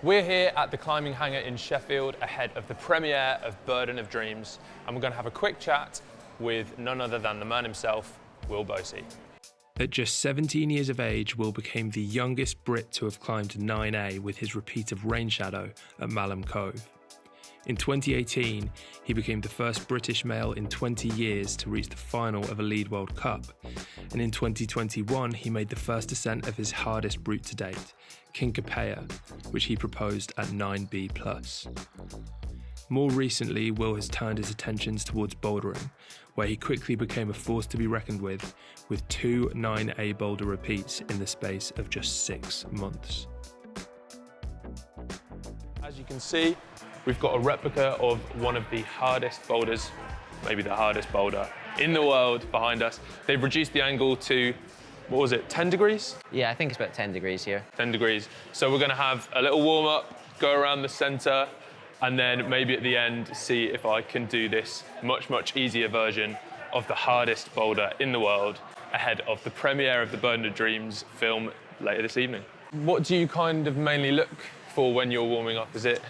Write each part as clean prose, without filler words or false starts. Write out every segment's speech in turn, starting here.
We're here at the climbing hangar in Sheffield ahead of the premiere of Burden of Dreams, and we're going to have a quick chat with none other than the man himself, Will Bosi. At just 17 years of age, Will became the youngest Brit to have climbed 9A with his repeat of Rain Shadow at Malham Cove. In 2018, he became the first British male in 20 years to reach the final of a Lead World Cup. And in 2021, he made the first ascent of his hardest route to date, Kinkapaya, which he proposed at 9B+. More recently, Will has turned his attentions towards bouldering, where he quickly became a force to be reckoned with 2 9A boulder repeats in the space of just 6 months. As you can see, we've got a replica of one of the hardest boulders, maybe the hardest boulder in the world behind us. They've reduced the angle to, what was it, 10 degrees? Yeah, I think it's about 10 degrees here. 10 degrees. So we're gonna have a little warm up, go around the center, and then maybe at the end, see if I can do this much, much easier version of the hardest boulder in the world ahead of the premiere of the Burden of Dreams film later this evening. What do you kind of mainly look for when you're warming up? Is it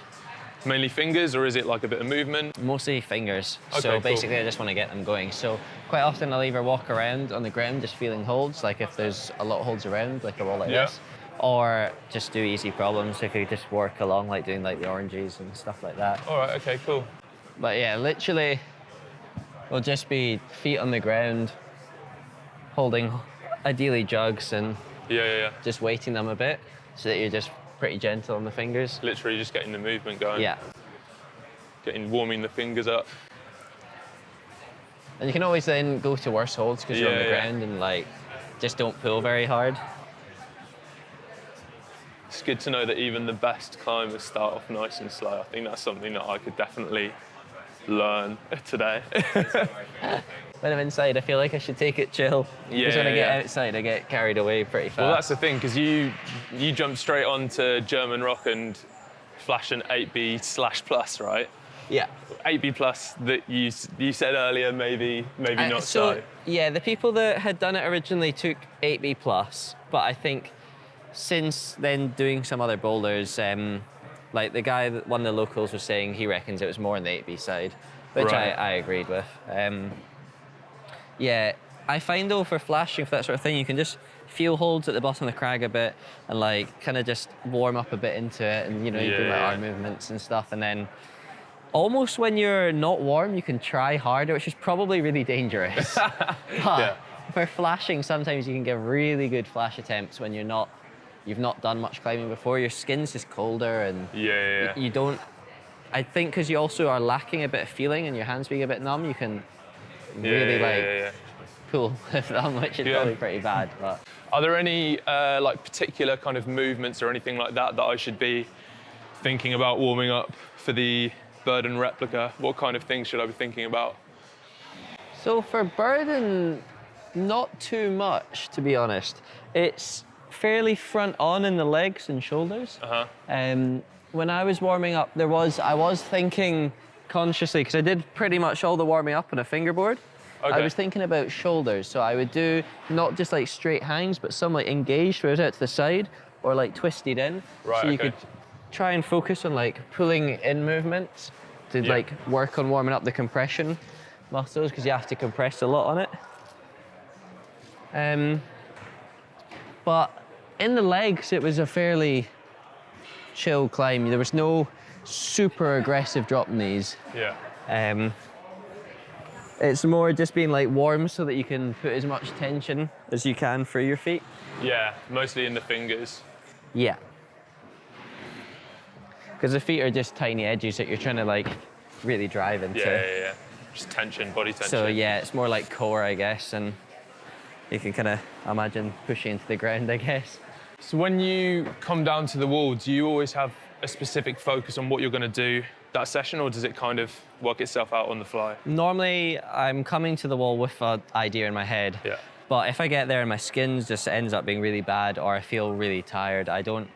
mainly fingers, or is it like a bit of movement? Mostly fingers. Okay, so basically cool. I just want to get them going. So quite often I'll either walk around on the ground just feeling holds, like if there's a lot of holds around, like a wall like this, or just do easy problems. So I could just work along, like doing like the oranges and stuff like that. All right, okay, cool. But yeah, literally it'll just be feet on the ground, holding ideally jugs and just weighting them a bit so that you're just pretty gentle on the fingers. Literally just getting the movement going. Yeah. Warming the fingers up. And you can always then go to worse holds because you're on the ground and like just don't pull very hard. It's good to know that even the best climbers start off nice and slow. I think that's something that I could definitely learn today. When I'm inside, I feel like I should take it chill. Because when I get outside, I get carried away pretty fast. Well, that's the thing, because you jumped straight onto German rock and flash an 8B/plus, right? Yeah. 8B+ that you said earlier, maybe not so. Yeah, the people that had done it originally took 8B+, but I think since then doing some other boulders, like the guy, one of the locals was saying he reckons it was more on the 8B side, which I agreed with. Yeah, I find though for flashing, for that sort of thing, you can just feel holds at the bottom of the crag a bit and like kind of just warm up a bit into it, and you know, you do like arm movements and stuff, and then almost when you're not warm, you can try harder, which is probably really dangerous. But for flashing, sometimes you can get really good flash attempts when you've not done much climbing before. Your skin's just colder and you don't, I think because you also are lacking a bit of feeling and your hands being a bit numb, you can really pull with them, which is probably pretty bad. But are there any like particular kind of movements or anything like that that I should be thinking about warming up for the Burden replica? What kind of things should I be thinking about? So for Burden, not too much, to be honest. It's fairly front on in the legs and shoulders. When I was warming up, I was thinking consciously, because I did pretty much all the warming up on a fingerboard. I was thinking about shoulders, so I would do not just like straight hangs, but some like engaged, where it was out to the side, or like twisted in. So you could try and focus on like pulling in movements to like work on warming up the compression muscles, because you have to compress a lot on it. But in the legs, it was a fairly chill climb. There was no super aggressive drop knees. It's more just being like warm so that you can put as much tension as you can through your feet. Yeah, mostly in the fingers. Yeah. Because the feet are just tiny edges that you're trying to like really drive into. Yeah. Just tension, body tension. So yeah, it's more like core, I guess, and you can kind of imagine pushing into the ground, I guess. So when you come down to the wall, do you always have a specific focus on what you're going to do that session, or does it kind of work itself out on the fly? Normally, I'm coming to the wall with an idea in my head. But if I get there and my skin just ends up being really bad, or I feel really tired, I don't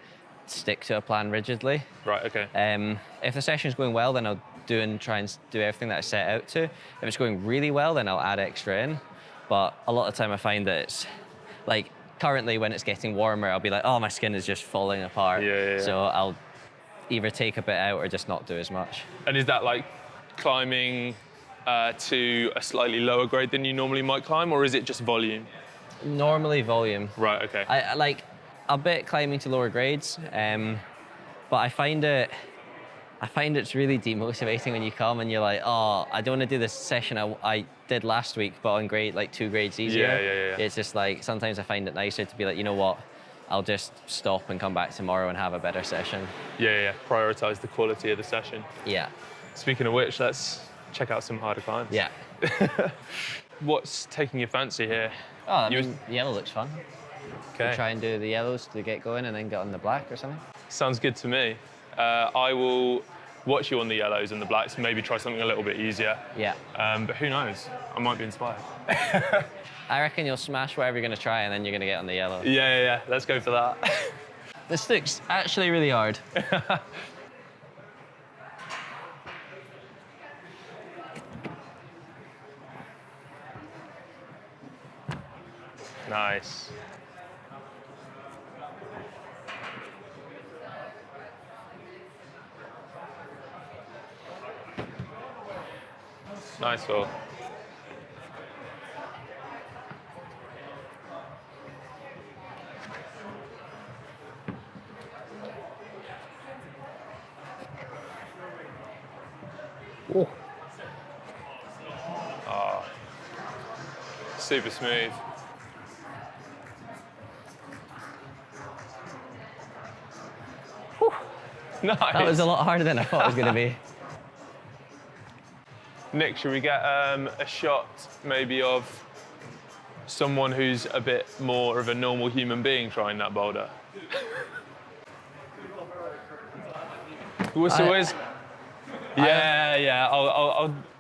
stick to a plan rigidly. Right, okay. If the session's going well, then I'll try and do everything that I set out to. If it's going really well, then I'll add extra in. But a lot of the time I find that it's like currently when it's getting warmer, I'll be like, oh, my skin is just falling apart. Yeah. So I'll either take a bit out or just not do as much. And is that like climbing to a slightly lower grade than you normally might climb, or is it just volume? Normally volume. Right, okay. I like a bit climbing to lower grades, but I find it's really demotivating when you come and you're like, oh, I don't want to do this session I did last week, but on grade like 2 grades easier. Yeah. It's just like, sometimes I find it nicer to be like, you know what, I'll just stop and come back tomorrow and have a better session. Yeah. Prioritize the quality of the session. Yeah. Speaking of which, let's check out some harder climbs. Yeah. What's taking your fancy here? Oh, I mean, yellow looks fun. Okay. Try and do the yellows to get going and then get on the black or something. Sounds good to me. I will watch you on the yellows and the blacks, maybe try something a little bit easier. Yeah. But who knows? I might be inspired. I reckon you'll smash whatever you're going to try and then you're going to get on the yellow. Yeah. Let's go for that. This looks actually really hard. Nice. Nice, Will. Oh. Oh, super smooth. Whew. Nice. That was a lot harder than I thought it was going to be. Nick, should we get a shot maybe of someone who's a bit more of a normal human being trying that boulder?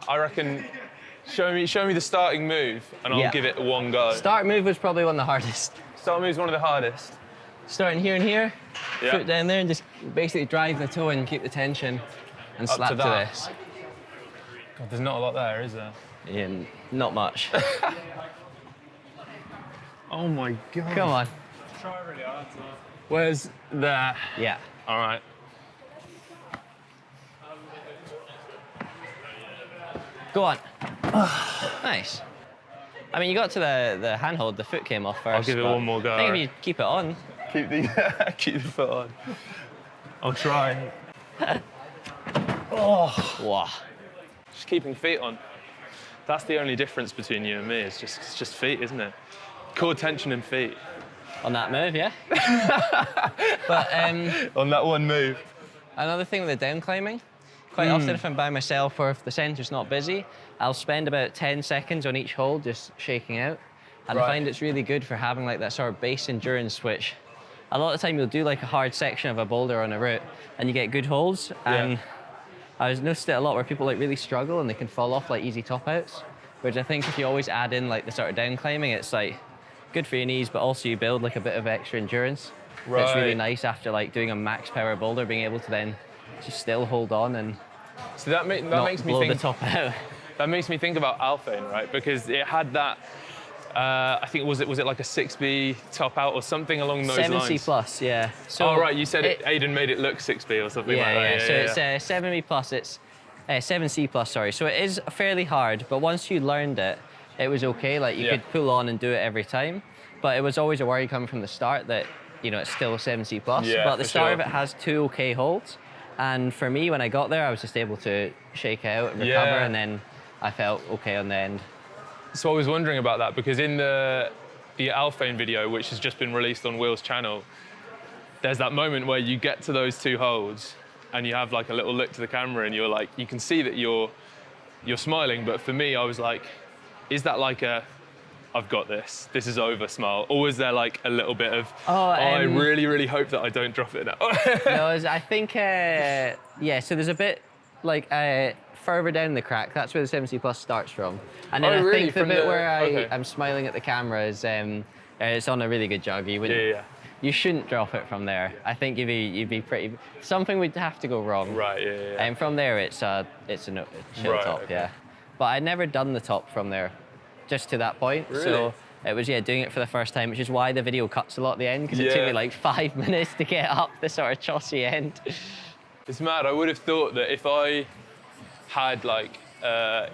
I reckon. Show me the starting move, and I'll give it one go. Start move was probably one of the hardest. Start move's one of the hardest. Starting here and here, foot down there, and just basically drive the toe and keep the tension, and slap to this. God, there's not a lot there, is there? Yeah, not much. Oh my God. Come on. Try really hard. Where's there? Yeah. All right. Go on. Nice. I mean, you got to the handhold, the foot came off first. I'll give it one more go. I think if you keep it on. Keep the foot on. I'll try. Oh. Wow. Just keeping feet on. That's the only difference between you and me. It's just feet, isn't it? Core tension and feet. On that move, yeah. But on that one move. Another thing with the down climbing, quite often if I'm by myself or if the centre's not busy, I'll spend about 10 seconds on each hold just shaking out. And I find it's really good for having like that sort of base endurance, which a lot of the time you'll do like a hard section of a boulder on a route and you get good holds. And I've noticed it a lot where people like really struggle and they can fall off like easy top outs. Which I think if you always add in like the sort of down climbing, it's like good for your knees, but also you build like a bit of extra endurance. Right. It's really nice after like doing a max power boulder, being able to then just still hold on and so that makes me blow think the top out. That makes me think about Alphane, right? Because it had that. I think was it like a 6B top out or something along those lines? 7C plus, yeah. So right, you said Aidan made it look 6B or something like that. So it's 7B plus. It's 7C plus. Sorry. So it is fairly hard, but once you learned it, it was okay. Like you could pull on and do it every time, but it was always a worry coming from the start that it's still a 7C plus. Yeah, but at the start of it has 2 okay holds. And for me, when I got there, I was just able to shake out and recover, and then I felt okay on the end. So I was wondering about that because in the Alphane video, which has just been released on Will's channel, there's that moment where you get to those 2 holds and you have like a little look to the camera and you're like, you can see that you're smiling. But for me, I was like, is that like a, I've got this is over smile? Or was there like a little bit of, I really, really hope that I don't drop it now? No, I think, so there's a bit like further down the crack, that's where the 7C plus starts from. And then I think the bit where I'm smiling at the camera is, it's on a really good jog. You shouldn't drop it from there. I think you'd be pretty, something would have to go wrong. Right, And from there, it's a chill top, But I'd never done the top from there. Just to that point. Really? So it was doing it for the first time, which is why the video cuts a lot at the end, because it took me like 5 minutes to get up the sort of chossy end. It's mad. I would have thought that if I had like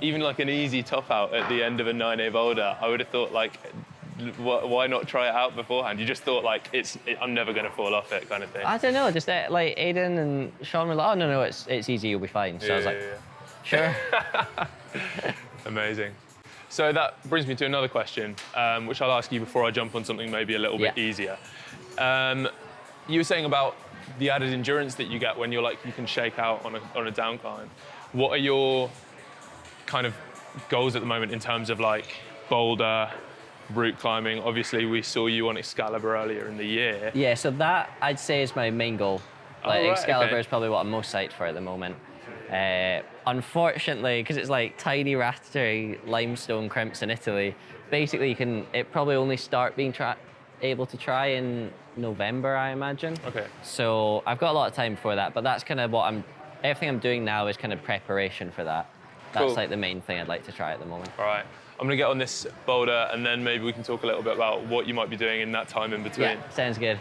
even like an easy top out at the end of a 9A boulder, I would have thought like, why not try it out beforehand? You just thought like I'm never going to fall off it kind of thing. I don't know, just like Aidan and Sean were like, oh no, it's easy, you'll be fine. So I was like, sure. Amazing. So that brings me to another question, which I'll ask you before I jump on something maybe a little bit easier. You were saying about the added endurance that you get when you can shake out on a down climb. What are your kind of goals at the moment in terms of like boulder, route climbing? Obviously, we saw you on Excalibur earlier in the year. Yeah, so that I'd say is my main goal. Like Excalibur is probably what I'm most psyched for at the moment. Unfortunately, because it's like tiny rattly limestone crimps in Italy, basically it probably only start being able to try in November, I imagine. Okay. So I've got a lot of time before that, but that's kind of everything I'm doing now is kind of preparation for that. That's like the main thing I'd like to try at the moment. All right. I'm gonna get on this boulder and then maybe we can talk a little bit about what you might be doing in that time in between. Yeah, sounds good.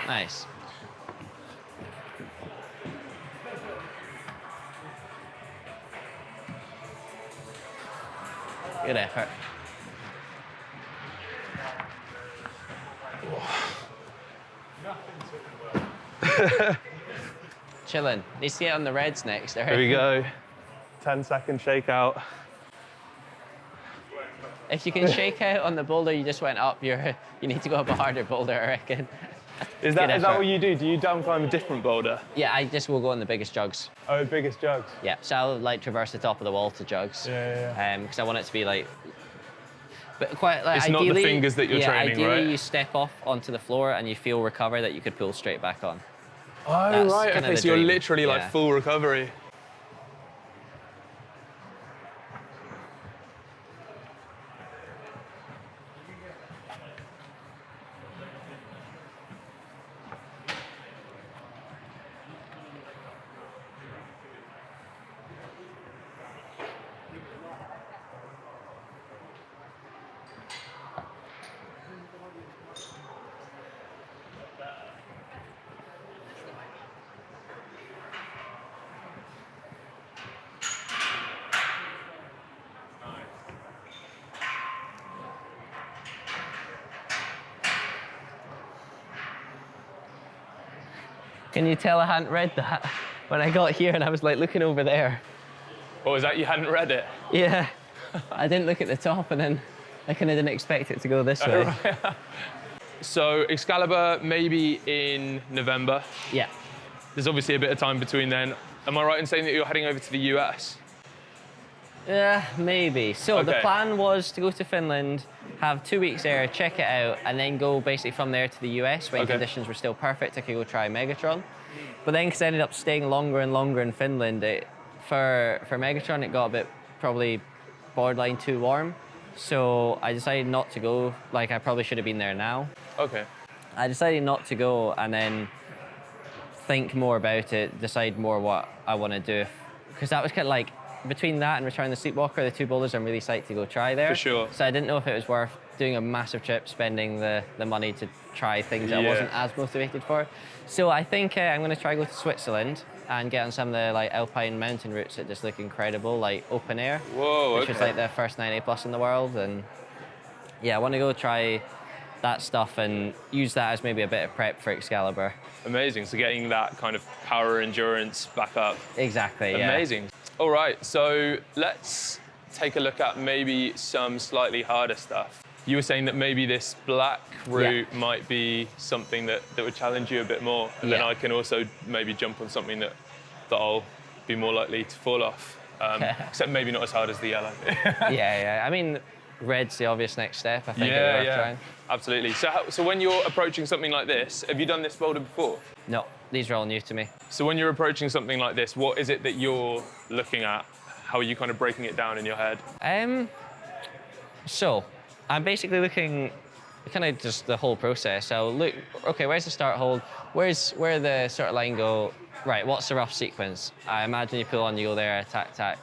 Nice. Good effort. Chilling. Need to get on the reds next. Here we go. 10-second shakeout. If you can shake out on the boulder you just went up, you need to go up a harder boulder, I reckon. Is that what you do? Do you down climb a different boulder? Yeah, I just will go on the biggest jugs. Oh, biggest jugs? Yeah, so I'll like traverse the top of the wall to jugs. Yeah. Because I want it to be like, but quite like it's not the fingers that you're training, ideally right? you step off onto the floor and you feel recovery that you could pull straight back on. Oh, That's right. Okay, so you're literally like full recovery. Can you tell I hadn't read that? When I got here and I was like looking over there. What was that? You hadn't read it? Yeah. I didn't look at the top and then I kind of didn't expect it to go this way. So Excalibur maybe in November. Yeah. There's obviously a bit of time between then. Am I right in saying that you're heading over to the US? Yeah, maybe. So the plan was to go to Finland, have 2 weeks there, check it out, and then go basically from there to the US when conditions were still perfect. I could go try Megatron. But then, because I ended up staying longer and longer in Finland, for Megatron, it got a bit probably borderline too warm. So I decided not to go. Like, I probably should have been there now. Okay. I decided not to go and then think more about it, decide more what I want to do. Because that was kind of like, between that and Return the Sleepwalker, the two boulders I'm really psyched to go try there. For sure. So I didn't know if it was worth doing a massive trip, spending the money to try things that I wasn't as motivated for. So I think I'm going to try go to Switzerland and get on some of the like alpine mountain routes that just look incredible, like open air. Whoa, which is like the first 9A plus in the world. And yeah, I want to go try that stuff and use that as maybe a bit of prep for Excalibur. Amazing. So getting that kind of power endurance back up. Exactly, Amazing. All right, so let's take a look at maybe some slightly harder stuff. You were saying that maybe this black route might be something that would challenge you a bit more, and then I can also maybe jump on something that I'll be more likely to fall off, except maybe not as hard as the yellow. yeah. I mean, red's the obvious next step. I think it's worth trying. Absolutely. So when you're approaching something like this, have you done this boulder before? No, these are all new to me. So when you're approaching something like this, what is it that you're looking at? How are you kind of breaking it down in your head? So I'm basically looking kind of just the whole process. So look, okay, where's the start hold? Where the sort of line go? right, what's the rough sequence? I imagine you pull on, you go there, tack,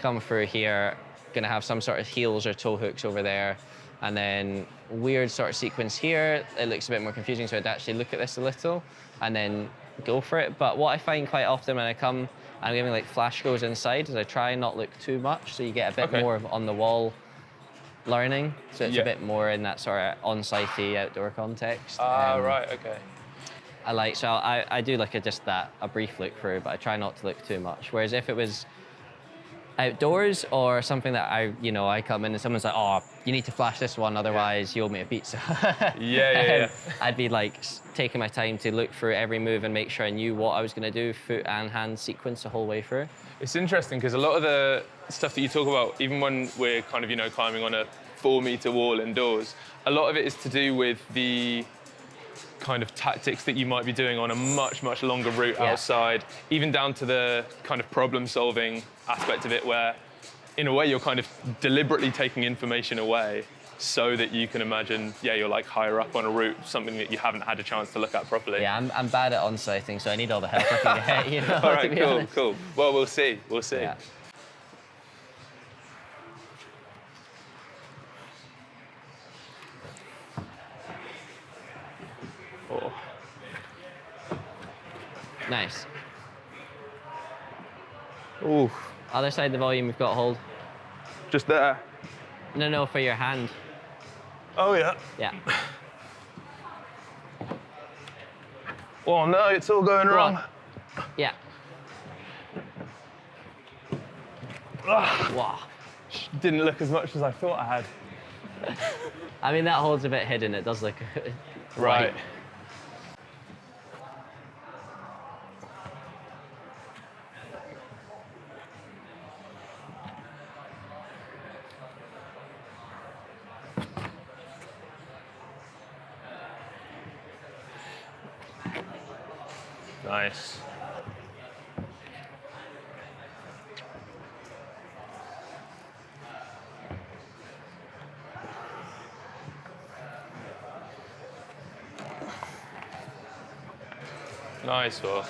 come through here, gonna have some sort of heels or toe hooks over there, and then weird sort of sequence here. It looks a bit more confusing, so I'd actually look at this a little and then go for it. But what I find quite often when I come, I'm giving like flash goes inside, is I try and not look too much, so you get a bit more of on the wall learning. So it's a bit more in that sort of on-sitey outdoor context. Right, okay. I do like a brief look through, but I try not to look too much. Whereas if it was outdoors or something that I come in and someone's like, oh, you need to flash this one, otherwise you owe me a pizza. Yeah. I'd be like taking my time to look through every move and make sure I knew what I was going to do, foot and hand sequence the whole way through. It's interesting because a lot of the stuff that you talk about, even when we're kind of, climbing on a 4-meter wall indoors, a lot of it is to do with the kind of tactics that you might be doing on a much, much longer route outside, even down to the kind of problem-solving aspect of it, where in a way you're kind of deliberately taking information away so that you can imagine, you're like higher up on a route, something that you haven't had a chance to look at properly. Yeah, I'm bad at on-sighting, so I need all the help I can get, All right, cool. Well, we'll see. Yeah. Oh. Nice. Ooh. Other side of the volume, we've got to hold. Just there? No, for your hand. Oh, yeah. Yeah. Oh, no, it's all going wrong. Yeah. Wow. Didn't look as much as I thought I had. I mean, that hold's a bit hidden. It does look right. Nice. Nice one.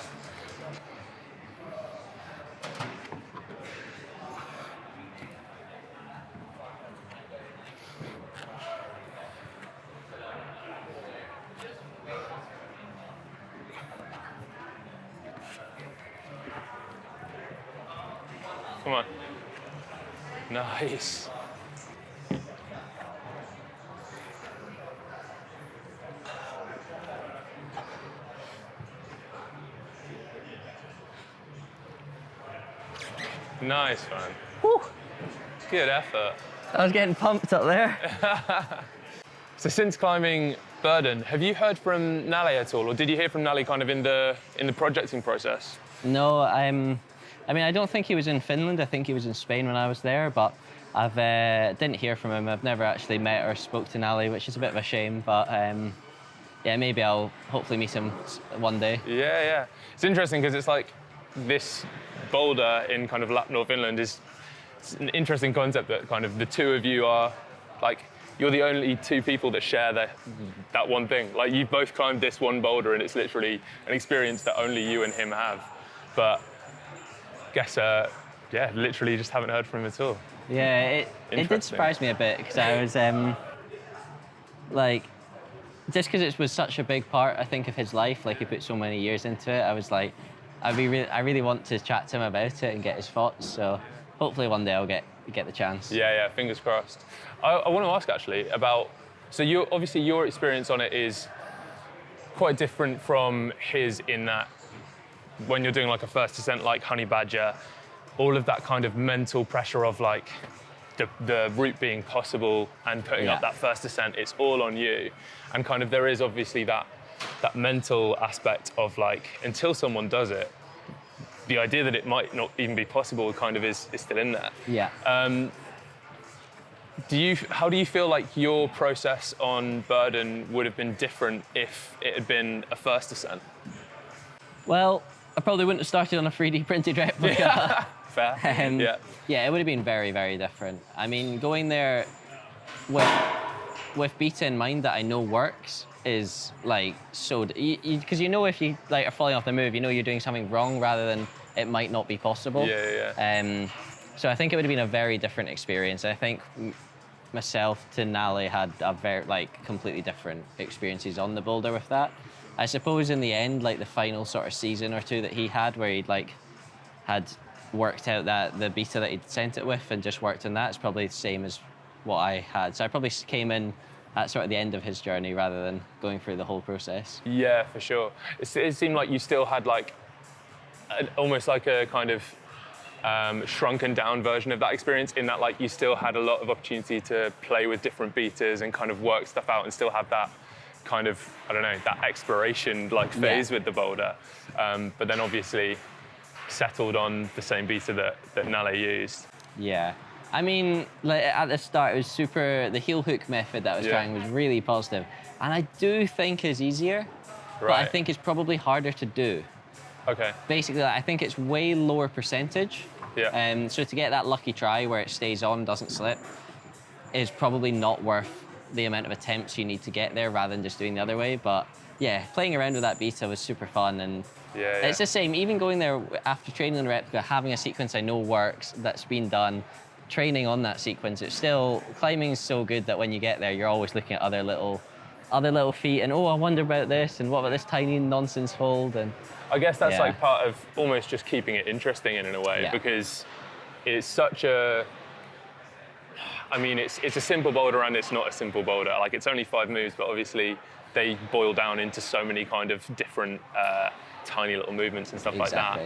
Come on. Nice. Nice one. Whew. Good effort. I was getting pumped up there. So since climbing Burden, have you heard from Nalle at all, or did you hear from Nalle kind of in the projecting process? No, I mean, I don't think he was in Finland. I think he was in Spain when I was there, but I've didn't hear from him. I've never actually met or spoke to Nalle, which is a bit of a shame, but yeah, maybe I'll hopefully meet him one day. Yeah. It's interesting because it's like this boulder in kind of Lapnor, Finland it's an interesting concept that kind of the two of you are like, you're the only two people that share that one thing. Like, you've both climbed this one boulder and it's literally an experience that only you and him have. But guess, literally just haven't heard from him at all. Yeah, it did surprise me a bit because I was like, just because it was such a big part, I think, of his life, like he put so many years into it, I was like, I really want to chat to him about it and get his thoughts. So hopefully one day I'll get the chance. Yeah, fingers crossed. I want to ask actually about, so obviously your experience on it is quite different from his in that when you're doing like a first descent like Honey Badger, all of that kind of mental pressure of like the route being possible and putting up that first descent, it's all on you. And kind of there is obviously that mental aspect of like, until someone does it, the idea that it might not even be possible kind of is still in there. Yeah. How do you feel like your process on Burden would have been different if it had been a first descent? Well, I probably wouldn't have started on a 3D printed replica. Fair. Yeah, it would have been very, very different. I mean, going there with Beta in mind that I know works, is like so, because you know if you like are falling off the move, you know you're doing something wrong rather than it might not be possible. Yeah. So I think it would have been a very different experience. I think myself to Nally had a very like completely different experiences on the boulder with that. I suppose in the end, like the final sort of season or two that he had, where he'd like had worked out that the beta that he'd sent it with and just worked on that, is probably the same as what I had. So I probably came in at sort of the end of his journey rather than going through the whole process. Yeah, for sure. It seemed like you still had like almost like a kind of shrunken down version of that experience, in that like you still had a lot of opportunity to play with different beaters and kind of work stuff out and still have that kind of, I don't know, that exploration like phase with the boulder. But then obviously settled on the same beta that Nale used. Yeah. I mean, like at the start, it was super, the heel hook method that I was trying was really positive. And I do think is easier, but I think it's probably harder to do. Okay. Basically, I think it's way lower percentage. Yeah. So to get that lucky try where it stays on, doesn't slip, is probably not worth the amount of attempts you need to get there rather than just doing the other way. But yeah, playing around with that beta was super fun. And it's the same, even going there after training on replica, having a sequence I know works, that's been done, training on that sequence, it's still, climbing is so good that when you get there, you're always looking at other little feet and, oh, I wonder about this, and what about this tiny nonsense hold? And I guess that's like part of almost just keeping it interesting in a way, because it's such a, I mean, it's a simple boulder and it's not a simple boulder. Like, it's only 5 moves, but obviously they boil down into so many kind of different tiny little movements and stuff like that.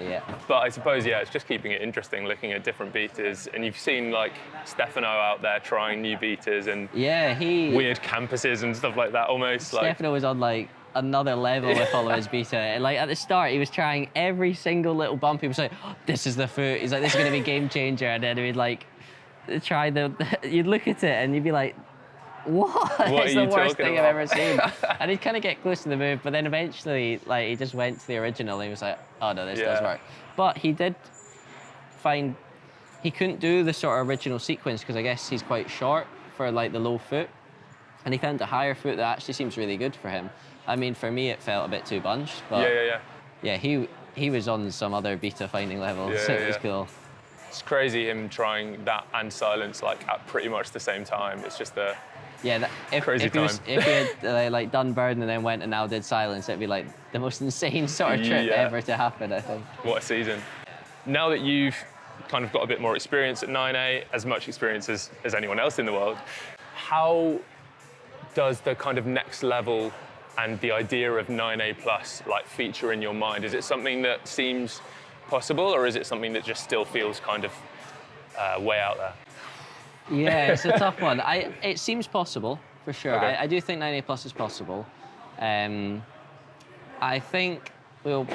But I suppose, it's just keeping it interesting, looking at different beaters. And you've seen like Stefano out there trying new beaters and weird campuses and stuff like that almost. Stefano was on like another level with all of his beta. And like at the start, he was trying every single little bump. He was like, oh, this is the foot. He's like, this is going to be a game changer. And then he'd like try you'd look at it and you'd be like, what? It's the worst thing I've ever seen. And he'd kind of get close to the move, but then eventually, like, he just went to the original and he was like, oh no, this does work. But he did find he couldn't do the sort of original sequence because I guess he's quite short for like the low foot. And he found a higher foot that actually seems really good for him. I mean, for me, it felt a bit too bunched, but yeah, he was on some other beta finding levels, so it was cool. It's crazy him trying that and silence like at pretty much the same time. It's just a if he had like done Burden and then went and now did silence, it'd be like the most insane sort of trip ever to happen, I think. What a season. Now that you've kind of got a bit more experience at 9A, as much experience as anyone else in the world, how does the kind of next level and the idea of 9A plus like feature in your mind? Is it something that seems possible, or is it something that just still feels kind of way out there? Yeah, it's a tough one. It seems possible, for sure. Okay. I do think 9A plus is possible. I think we'll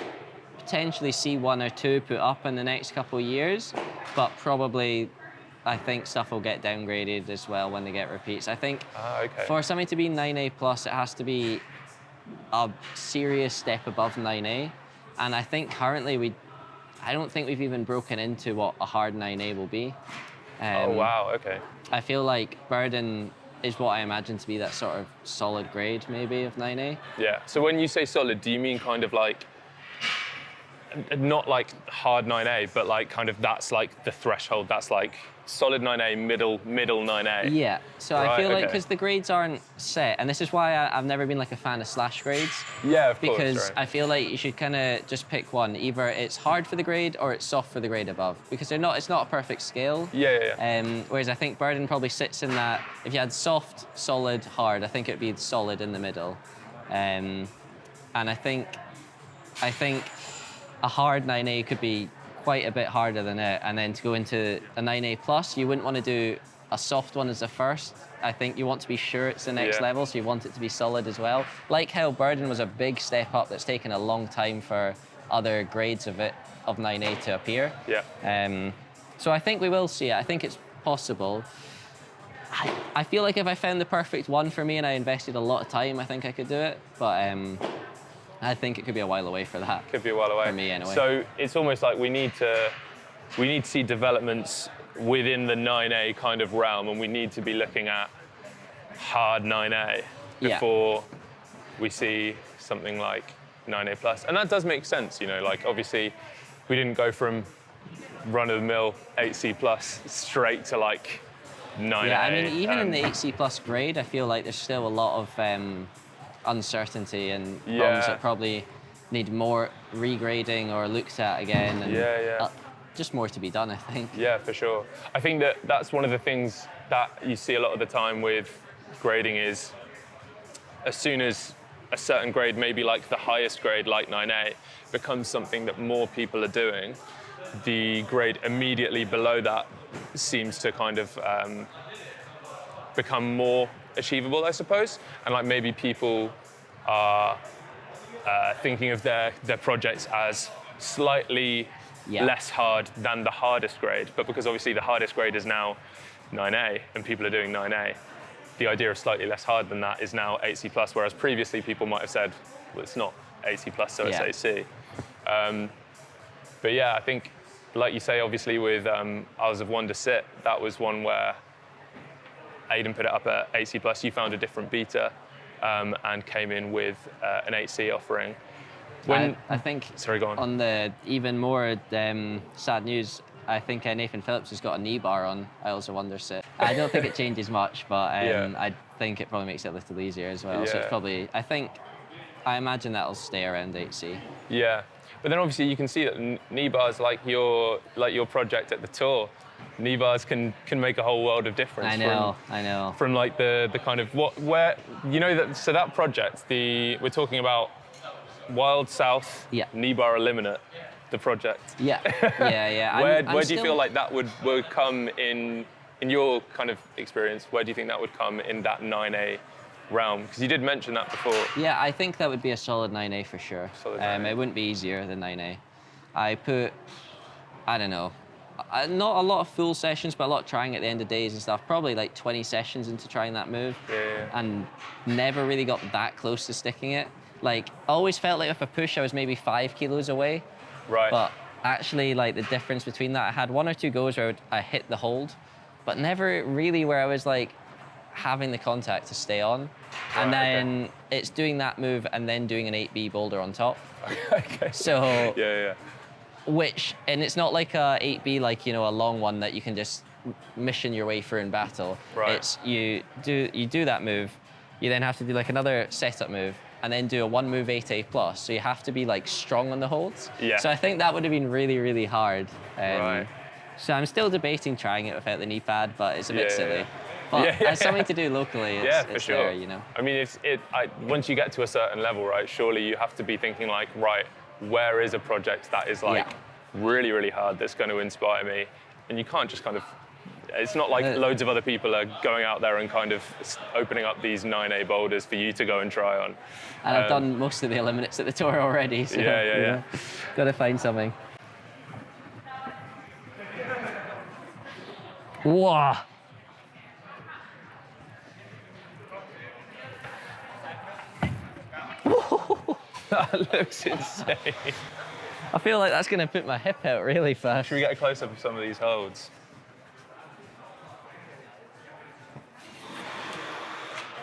potentially see 1 or 2 put up in the next couple of years, but probably I think stuff will get downgraded as well when they get repeats. I think for something to be 9A plus, it has to be a serious step above 9A. And I think currently I don't think we've even broken into what a hard 9A will be. Oh, wow, okay. I feel like Burden is what I imagine to be that sort of solid grade, maybe, of 9A. Yeah, so when you say solid, do you mean kind of like, not like hard 9A, but like kind of that's like the threshold, that's like solid 9A, middle 9A? Yeah, so I feel like because the grades aren't set, and this is why I've never been like a fan of slash grades. Yeah, of course. Because I feel like you should kind of just pick one. Either it's hard for the grade or it's soft for the grade above, because it's not a perfect scale. Whereas I think Burden probably sits in that, if you had soft, solid, hard, I think it'd be solid in the middle. And I think a hard 9A could be quite a bit harder than it, and then to go into a 9A plus, you wouldn't want to do a soft one as the first. I think you want to be sure it's the next level, so you want it to be solid as well. Like how Burden was a big step up that's taken a long time for other grades of 9A to appear. So I think we will see it. I think it's possible. I feel like if I found the perfect one for me and I invested a lot of time, I think I could do it, but I think it could be a while away for that. Could be a while away. For me, anyway. So it's almost like we need to see developments within the 9A kind of realm, and we need to be looking at hard 9A before we see something like 9A plus. And that does make sense, you know, like obviously we didn't go from run-of-the-mill 8C plus straight to like 9A. Yeah, I mean, even in the 8C plus grade, I feel like there's still a lot of uncertainty and problems that probably need more regrading or looked at again. And just more to be done, I think. Yeah, for sure. I think that that's one of the things that you see a lot of the time with grading is as soon as a certain grade, maybe like the highest grade, like 9A, becomes something that more people are doing, the grade immediately below that seems to kind of become more achievable, I suppose. And like maybe people are thinking of their projects as slightly less hard than the hardest grade, but because obviously the hardest grade is now 9A and people are doing 9A, the idea of slightly less hard than that is now 8C plus, whereas previously people might have said, well, it's not 8C plus, so it's 8C. But yeah, I think, like you say, obviously with Isles of Wonder Sit, that was one where Aidan put it up at 8C plus, you found a different beta and came in with an 8C offering. I think sorry, go on. On the even more sad news, I think Nathan Phillips has got a knee bar on Isles of Wonder Sit. I don't think it changes much, but I think it probably makes it a little easier as well. So it's probably, I imagine that'll stay around 8C. Yeah, but then obviously you can see that knee bars, like your project at the tour, knee bars can make a whole world of difference. I know. From like the kind of where you know that, so that project, we're talking about Wild South, knee bar eliminate, the project. Yeah. Where do you feel like that would come in your kind of experience? Where do you think that would come in that 9A realm? Because you did mention that before. Yeah, I think that would be a solid 9A for sure. Solid 9A. It wouldn't be easier than 9A. I don't know, not a lot of full sessions, but a lot of trying at the end of days and stuff. Probably like 20 sessions into trying that move. And never really got that close to sticking it. Like, I always felt like if I push, I was maybe 5 kilos away. Right. But actually, like, the difference between that, I had 1 or 2 goes where I hit the hold, but never really where I was, like, having the contact to stay on. And then it's doing that move and then doing an 8B boulder on top. Okay. So... Yeah. And it's not like a 8B, like, you know, a long one that you can just mission your way through in battle. Right. It's you do that move, you then have to do like another setup move, and then do a 1 move 8A plus. So you have to be like strong on the holds. Yeah. So I think that would have been really, really hard. Right. So I'm still debating trying it without the knee pad, but it's a bit silly. But as something to do locally, it's sure. there, you know. I mean, once you get to a certain level, right, surely you have to be thinking like, right, where is a project that is like really, really hard that's going to inspire me? And you can't just kind of, it's not like loads of other people are going out there and kind of opening up these 9A boulders for you to go and try on. And I've done most of the eliminates at the tour already, so yeah. Got to find something. Whoa! That looks insane. I feel like that's going to put my hip out really fast. Should we get a close-up of some of these holds?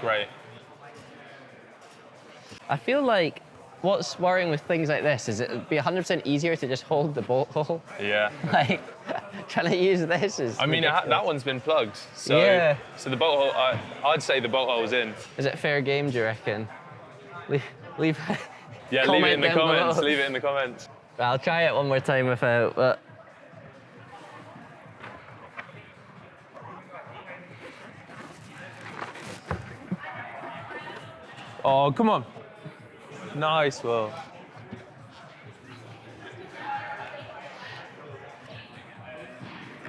Great. I feel like what's worrying with things like this is it'd be 100% easier to just hold the bolt hole. Yeah. Like, trying to use this is I mean, that one's been plugged. So, so the bolt hole, I'd say the bolt hole's in. Is it fair game, do you reckon? Leave yeah, leave it in the comments. Leave it in the comments. I'll try it one more time without, but... Oh, come on. Nice, Will.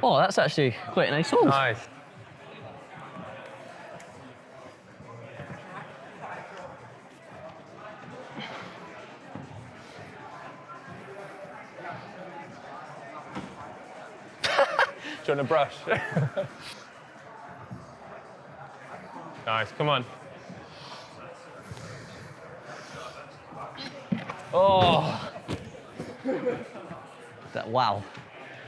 Oh, that's actually quite a nice hold. Nice. Do you want a brush? Nice, come on. Oh! Wow.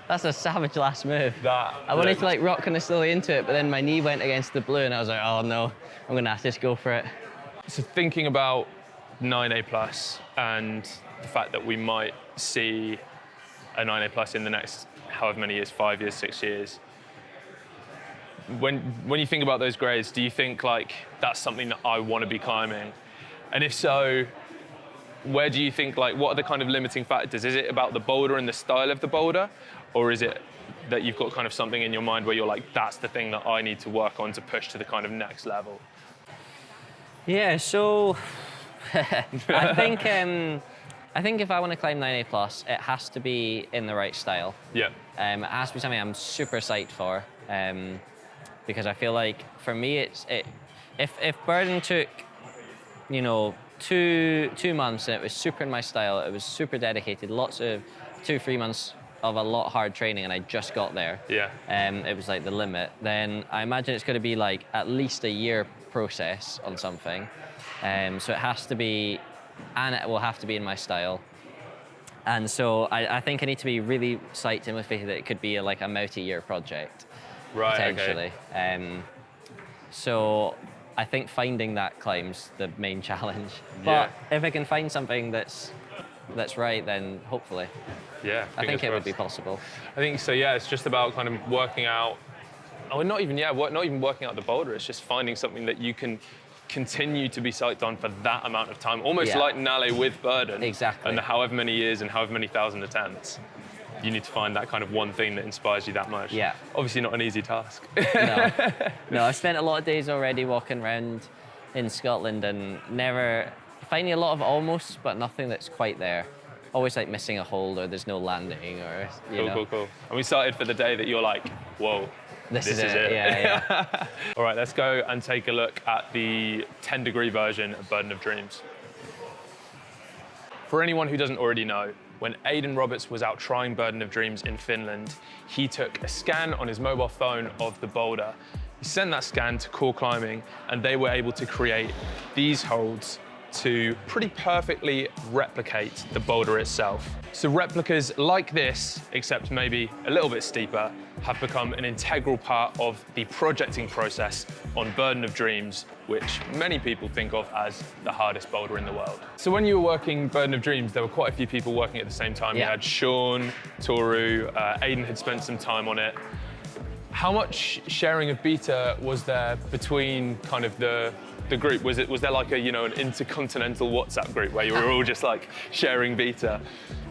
That's a savage last move. I wanted to like rock kind of slowly into it, but then my knee went against the blue and I was like, oh no, I'm gonna have to just go for it. So thinking about 9A plus and the fact that we might see a 9A plus in the next however many years, 5 years, 6 years. When you think about those grades, do you think like that's something that I want to be climbing? And if so, where do you think, like, what are the kind of limiting factors? Is it about the boulder and the style of the boulder? Or is it that you've got kind of something in your mind where you're like, that's the thing that I need to work on to push to the kind of next level? Yeah, so I think if I want to climb 9A plus, it has to be in the right style. Yeah. It has to be something I'm super psyched for, because I feel like for me, if Burden took, you know, two months and it was super in my style, it was super dedicated, lots of 2-3 months of a lot of hard training, and I just got there. Yeah. It was like the limit. Then I imagine it's going to be like at least a year process on something. So it has to be, and it will have to be in my style. And so I think I need to be really psyched and motivated that it could be like a multi-year project, Right, potentially. okay. So I think finding that climb's the main challenge. Yeah. But if I can find something that's right, then hopefully. Yeah, I think it would be crossed. possible. I think so, yeah, it's just about kind of working out, not even working out the boulder, it's just finding something that you can continue to be psyched on for that amount of time, almost like Nale with Burden. Exactly. And however many years and however many thousand attempts, you need to find that kind of one thing that inspires you that much. Yeah. Obviously not an easy task. No, I've spent a lot of days already walking around in Scotland and never finding a lot of almost, but nothing that's quite there. Always like missing a hold or there's no landing or, you know. Cool. And we started for the day that you're like, whoa, this is it. Yeah. All right, let's go and take a look at the 10-degree version of Burden of Dreams. For anyone who doesn't already know, when Aidan Roberts was out trying Burden of Dreams in Finland, he took a scan on his mobile phone of the boulder. He sent that scan to Core Climbing, and they were able to create these holds to pretty perfectly replicate the boulder itself. So replicas like this, except maybe a little bit steeper, have become an integral part of the projecting process on Burden of Dreams, which many people think of as the hardest boulder in the world. So when you were working Burden of Dreams, there were quite a few people working at the same time. Yeah. You had Sean, Toru, Aidan had spent some time on it. How much sharing of beta was there between kind of the group? Was there like a, an intercontinental WhatsApp group where you were all just like sharing beta?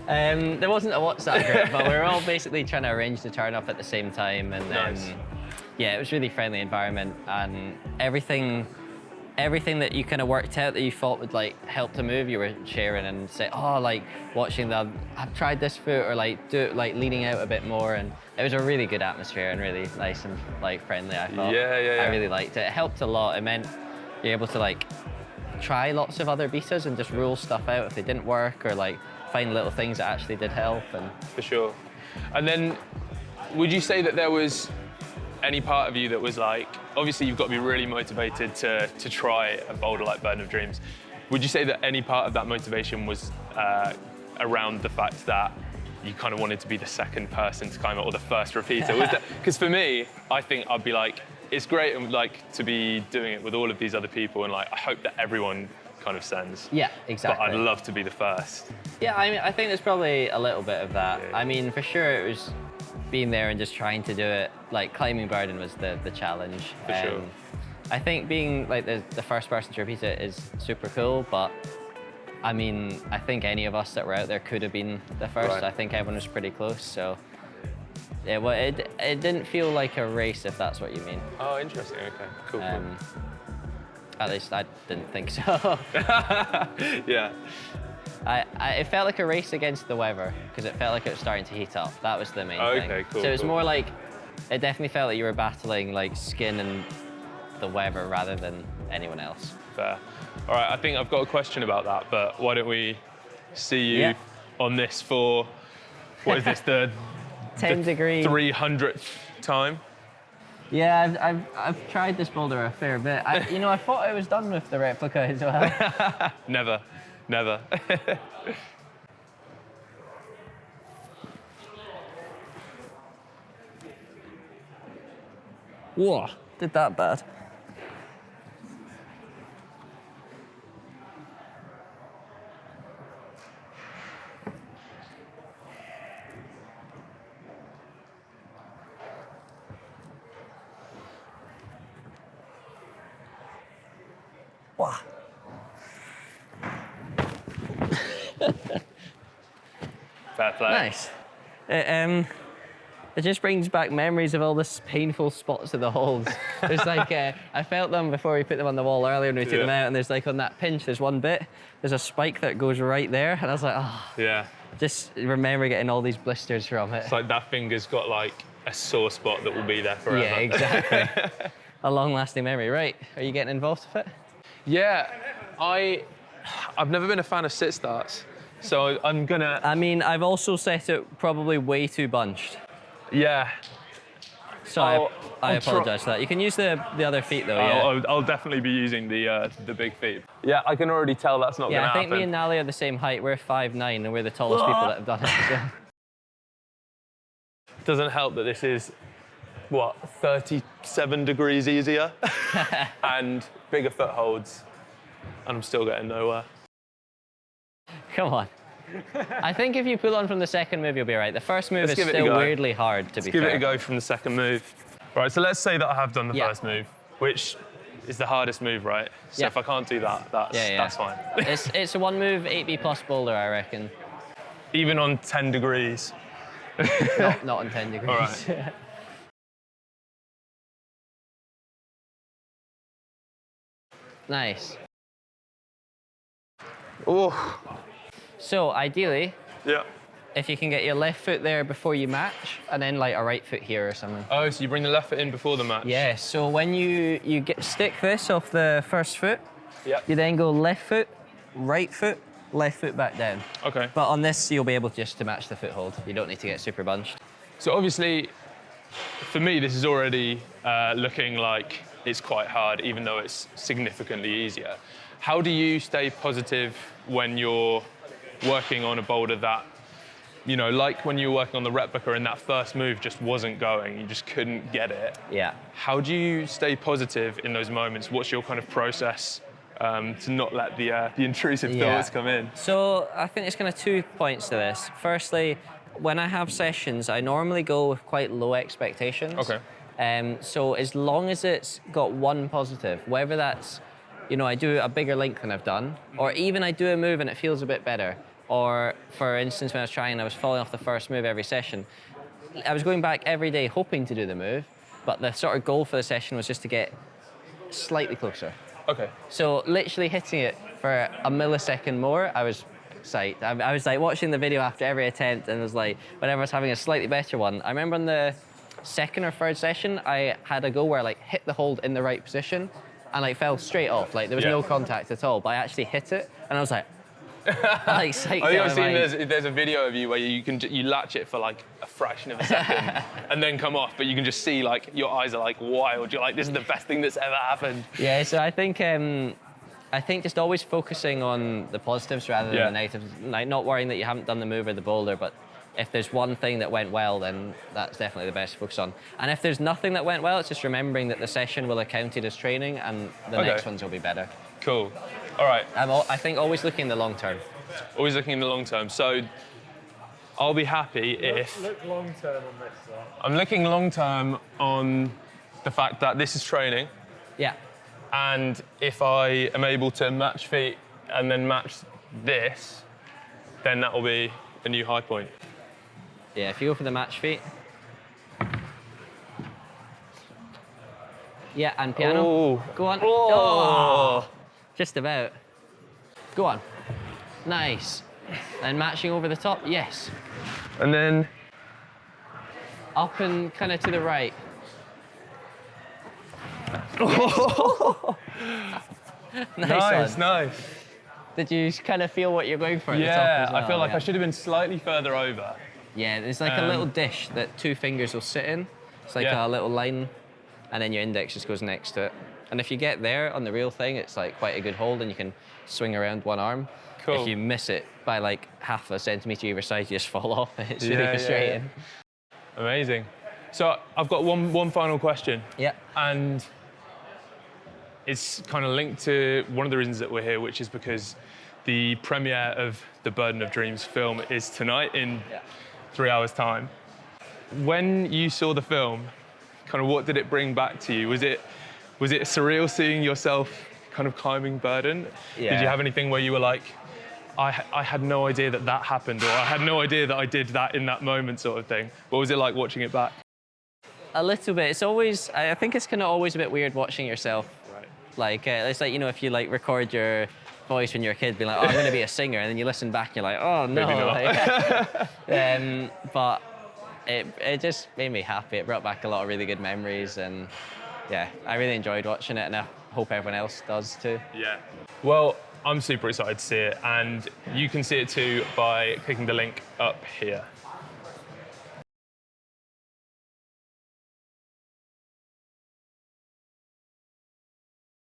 There wasn't a WhatsApp group, but we were all basically trying to arrange to turn up at the same time. And Nice. Yeah, it was a really friendly environment, and everything that you kind of worked out that you thought would like help to move, you were sharing and say, oh, like watching I've tried this foot, or like do it, like leaning out a bit more. And it was a really good atmosphere and really nice and like friendly, I thought. Yeah. I really liked it. It helped a lot. It meant you're able to like try lots of other betas and just rule stuff out if they didn't work, or like find little things that actually did help. And For sure. And then would you say that there was any part of you that was like, obviously you've got to be really motivated to try a boulder like Burden of Dreams. Would you say that any part of that motivation was around the fact that you kind of wanted to be the second person to climb it, or the first repeater? Was that, because for me, I think I'd be like, it's great and like to be doing it with all of these other people, and like I hope that everyone kind of sends. yeah, exactly. But I'd love to be the first. Yeah, I mean, I think there's probably a little bit of that. Yeah. I mean, for sure it was being there and just trying to do it. Like climbing Burden was the challenge. For sure. I think being like the first person to repeat it is super cool, but I mean, I think any of us that were out there could have been the first. Right. I think everyone was pretty close, so yeah, well, it didn't feel like a race, if that's what you mean. Oh, interesting. Okay, cool. At least I didn't think so. Yeah. It felt like a race against the weather, because it felt like it was starting to heat up. That was the main thing. Okay, cool. So it was cool. more like, it definitely felt like you were battling like skin and the weather rather than anyone else. Fair. All right, I think I've got a question about that, but why don't we see you on this for, what is this, the 10-degree 300th time? Yeah, I've tried this boulder a fair bit. I thought I was done with the replica as well. Never. Whoa, did that bad. Fair play. Nice. It just brings back memories of all the painful spots of the holes. There's like, I felt them before we put them on the wall earlier when we took them out, and there's like on that pinch, there's one bit, there's a spike that goes right there, and I was like, oh. Yeah. Just remember getting all these blisters from it. It's like that finger's got like a sore spot that will be there forever. Yeah, exactly. A long-lasting memory. Right, are you getting involved with it? Yeah, I've never been a fan of sit starts, so I'm gonna... I mean, I've also set it probably way too bunched. Yeah. So I'll I apologise for that. You can use the other feet though, yeah. I'll definitely be using the big feet. Yeah, I can already tell that's not gonna happen. Yeah, I think me and Nally are the same height. We're 5'9", and we're the tallest people that have done it. So. Doesn't help that this is, what, 37 degrees easier and bigger footholds, and I'm still getting nowhere. Come on. I think if you pull on from the second move, you'll be all right. The first move is still weirdly hard, to be fair. Give it a go from the second move. Right, so let's say that I have done the first move, which is the hardest move, right? So if I can't do that, that's fine. It's a one move 8B plus boulder, I reckon. Even on 10 degrees. Not on 10 degrees. All right. Nice. Oh. So ideally, yeah, if you can get your left foot there before you match, and then like a right foot here or something. Oh, so you bring the left foot in before the match? Yeah, so when you stick this off the first foot, you then go left foot, left foot back down. Okay. But on this, you'll be able just to match the foothold. You don't need to get super bunched. So obviously, for me, this is already looking like it's quite hard, even though it's significantly easier. How do you stay positive when you're working on a boulder that, you know, like when you were working on the replica and that first move just wasn't going, you just couldn't get it? Yeah. How do you stay positive in those moments? What's your kind of process to not let the intrusive thoughts come in? So I think there's kind of 2 points to this. Firstly, when I have sessions, I normally go with quite low expectations. Okay. So as long as it's got one positive, whether that's, you know, I do a bigger link than I've done, or even I do a move and it feels a bit better, or for instance, when I was trying, I was falling off the first move every session. I was going back every day hoping to do the move, but the sort of goal for the session was just to get slightly closer. Okay. So literally hitting it for a millisecond more, I was psyched. I was like watching the video after every attempt, and it was like, whenever I was having a slightly better one, I remember on the second or third session, I had a go where I like hit the hold in the right position and like fell straight off. Like there was no contact at all, but I actually hit it, and I was like, I think I've seen there's a video of you where you latch it for like a fraction of a second and then come off, but you can just see like your eyes are like wild. You're like, this is the best thing that's ever happened. Yeah, so I think just always focusing on the positives rather than the negatives. Like not worrying that you haven't done the move or the boulder, but if there's one thing that went well, then that's definitely the best to focus on. And if there's nothing that went well, it's just remembering that the session will have counted as training and the next ones will be better. Cool. All right. I think always looking in the long term. Always looking in the long term. So I'll be happy if... Look long term on this, though. I'm looking long term on the fact that this is training. Yeah. And if I am able to match feet and then match this, then that will be a new high point. Yeah, if you go for the match feet. Yeah, and piano. Oh. Go on. Oh. Just about. Go on. Nice. And matching over the top, yes. And then... Up and kind of to the right. Nice, nice. Did you kind of feel what you're going for at the top Yeah, as well? I feel like I should have been slightly further over. Yeah, there's like a little dish that 2 fingers will sit in. It's like a little line, and then your index just goes next to it. And if you get there on the real thing, it's like quite a good hold, and you can swing around one arm. Cool. If you miss it by like half a centimetre either side, you just fall off. It's really frustrating. Yeah. Amazing. So I've got one final question. Yeah. And it's kind of linked to one of the reasons that we're here, which is because the premiere of the Burden of Dreams film is tonight in 3 hours' time. When you saw the film, kind of what did it bring back to you? Was it surreal seeing yourself kind of climbing Burden? Yeah. Did you have anything where you were like, I had no idea that that happened, or I had no idea that I did that in that moment sort of thing. What was it like watching it back? A little bit. It's always, I think it's kind of always a bit weird watching yourself. Right. Like, it's like, you know, if you like record your voice when you're a kid, being like, oh, I'm going to be a singer, and then you listen back and you're like, oh, no. Maybe not. Like, but it just made me happy. It brought back a lot of really good memories, and yeah, I really enjoyed watching it, and I hope everyone else does too. Yeah. Well, I'm super excited to see it, and you can see it too by clicking the link up here.